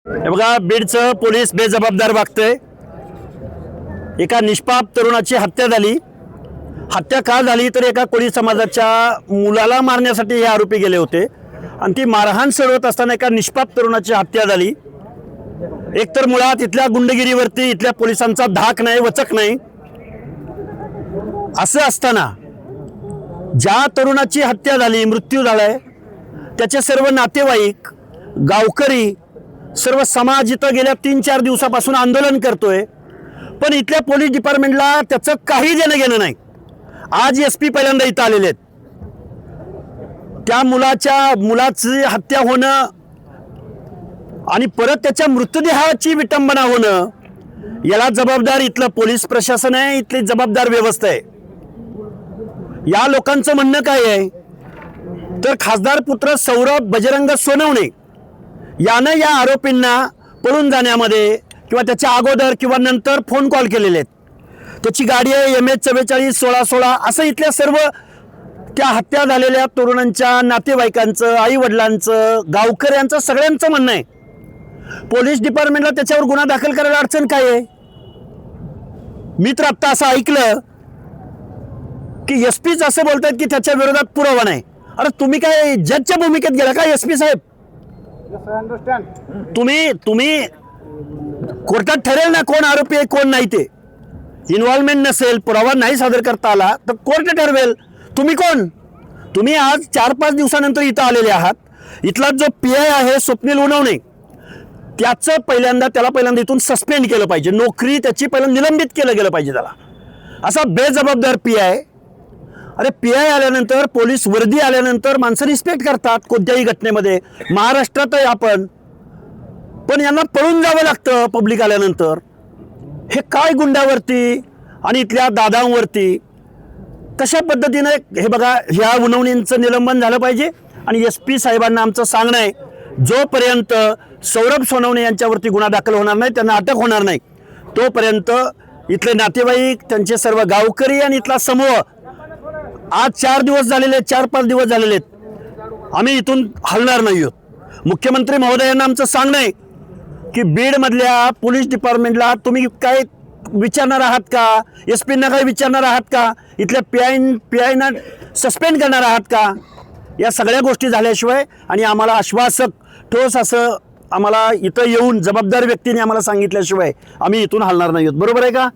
हे बघा, बीडचं पोलीस बेजबाबदार वागतंय। एका निष्पाप तरुणाची हत्या झाली। हत्या का झाली तर एका कोळी समाजाच्या मुलाला मारण्यासाठी हे आरोपी गेले होते आणि ती मारहाण सोडवत असताना एका निष्पाप तरुणाची हत्या झाली। एकतर मुळात इथल्या गुंडगिरीवरती इथल्या पोलिसांचा धाक नाही, वचक नाही। असं असताना ज्या तरुणाची हत्या झाली, मृत्यू झालाय, त्याचे सर्व नातेवाईक, गावकरी, सर्व समाज इथं गेल्या 3-4 दिवसापासून आंदोलन करतोय, पण इथल्या पोलीस डिपार्टमेंटला त्याचं काही देणं घेणं नाही। आज एसपी पहिल्यांदा इथं आलेले आहेत। त्या मुलाची हत्या होणं आणि परत त्याच्या मृतदेहाची विटंबना होणं, याला जबाबदार इथलं पोलीस प्रशासन आहे, इथली जबाबदार व्यवस्था आहे। या लोकांचं म्हणणं काय आहे तर खासदार पुत्र सौरभ बजरंग सोनवणे यानं या आरोपींना पळून जाण्यामध्ये किंवा त्याच्या अगोदर किंवा नंतर फोन कॉल केलेले आहेत। त्याची गाडी आहे MH441616। असं इथल्या सर्व त्या हत्या झालेल्या तरुणांच्या नातेवाईकांचं, आईवडिलांचं, गावकऱ्यांचं, सगळ्यांचं म्हणणं आहे। पोलीस डिपार्टमेंटला त्याच्यावर गुन्हा दाखल करायला अडचण काय आहे? मी तर आत्ता असं ऐकलं की एसपीच असं बोलतात की त्याच्या विरोधात पुरावा नाही। अरे तुम्ही काय जजच्या भूमिकेत गेला का एसपी साहेब? तुम्ही कोर्टात ठरेल ना कोण आरोपी आहे कोण नाही। ते इन्व्हॉल्वमेंट नसेल, पुरावा नाही सादर करता आला तर कोर्ट ठरवेल। तुम्ही कोण? तुम्ही आज 4-5 दिवसानंतर इथं आलेले आहात। इथला जो PI आहे स्वप्नील उनवणे, त्याला पहिल्यांदा इथून सस्पेंड केलं पाहिजे, नोकरी त्याची पहिल्यांदा निलंबित केलं गेलं पाहिजे त्याला। असा बेजबाबदार PI। अरे PI आल्यानंतर, पोलीस वर्दी आल्यानंतर माणसं रिस्पेक्ट करतात कोणत्याही घटनेमध्ये। महाराष्ट्रात आहे आपण, पण यांना पळून जावं लागतं पब्लिक आल्यानंतर। हे काय गुंडावरती आणि इथल्या दादांवरती कशा पद्धतीने? हे बघा, ह्या उनवणींचं निलंबन झालं पाहिजे आणि SP साहेबांना आमचं सांगणं आहे, जोपर्यंत सौरभ सोनवणे यांच्यावरती गुन्हा दाखल होणार नाही, त्यांना अटक होणार नाही, तोपर्यंत इथले नातेवाईक, त्यांचे सर्व गावकरी आणि इथला समूह आज 4 दिवस झालेले, 4-5 दिवस झालेले आहेत, आम्ही इथून हलणार नाही आहोत। मुख्यमंत्री महोदयांना आमचं सांगणं आहे की बीडमधल्या पोलीस डिपार्टमेंटला तुम्ही काय विचारणार आहात का? SPना काय विचारणार आहात का? इथल्या PIना सस्पेंड करणार आहात का? या सगळ्या गोष्टी झाल्याशिवाय आणि आम्हाला आश्वासक ठोस असं आम्हाला इथं येऊन जबाबदार व्यक्तीने आम्हाला सांगितल्याशिवाय आम्ही इथून हलणार नाही आहोत। बरोबर आहे का?